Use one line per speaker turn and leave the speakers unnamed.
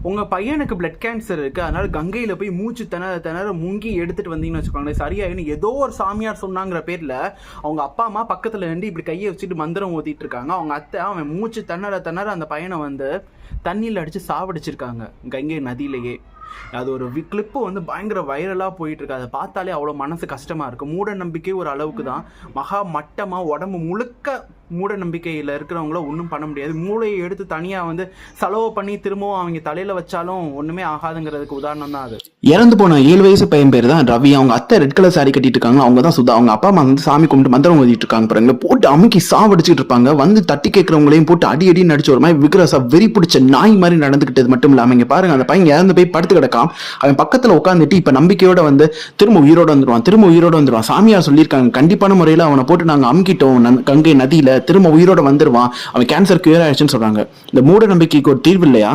உங்கள் பையனுக்கு blood cancer இருக்குது, அதனால் கங்கையில் போய் மூச்சு திணற முங்கி எடுத்துகிட்டு வந்தீங்கன்னு வச்சுக்கோங்களேன் சரியாயின்னு ஏதோ ஒரு சாமியார் சொன்னாங்கிற பேரில் அவங்க அப்பா அம்மா பக்கத்தில் நின்று இப்படி கையை வச்சுட்டு மந்திரம் ஓதிட்டு இருக்காங்க. அவங்க அத்தை அவன் மூச்சு திணற அந்த பையனை வந்து தண்ணியில் அடித்து சாவடிச்சிருக்காங்க கங்கை நதியிலேயே. அது ஒரு கிளிப்பு வந்து பயங்கர வைரலாக போயிட்டுருக்கு. அதை பார்த்தாலே அவ்வளோ மனசு கஷ்டமாக இருக்குது. மூட நம்பிக்கை ஒரு அளவுக்கு தான், மகா மட்டமாக உடம்பு முழுக்க மூட நம்பிக்கையில் இருக்கிறவங்கள ஒன்றும் பண்ண முடியாது. மூளையை எடுத்து தனியாக வந்து செலவு பண்ணி திரும்பவும் அவங்க தலையில் வச்சாலும் ஒன்றுமே ஆகாதுங்கிறதுக்கு உதாரணம் தான் அது.
இறந்து போன 7 வயசு பையன் பேர் தான் ரவி. அவங்க அத்தை ரெட் கலர் சாரி கட்டிட்டு இருக்காங்க, அவங்க தான் சுதா. அவங்க அப்பா அம்மா வந்து சாமி கும்பிட்டு மந்திரம் ஓதிட்டு இருக்காங்க பாருங்க. போட்டு அமுக்கி சாவடிச்சுட்டு இருப்பாங்க. வந்து தட்டி கேட்கறவங்களையும் போட்டு அடி நடிச்சு ஒரு மாதிரி விக்ரஸா வெறி பிடிச்ச நாய் மாதிரி நடந்துக்கிட்டது மட்டும் இல்லாமல் இங்கே பாருங்க அந்த பையன் இறந்து போய் படுத்து கிடக்கான். அவன் பக்கத்தில் உட்காந்துட்டு இப்போ நம்பிக்கையோட வந்து திரும்ப உயிரோடு வந்துருவான். சாமியார் சொல்லியிருக்காங்க கண்டிப்பான முறையில் அவனை போட்டு நாங்கள் அமுக்கிட்டோம் கங்கை நதியில், திரும்ப உயிரோட வந்துருவான், அவன் கேன்சர் கியூர் ஆயிடுச்சுன்னு சொல்றாங்க. இந்த மூட நம்பிக்கைக்கு ஒரு தீர்வு இல்லையா?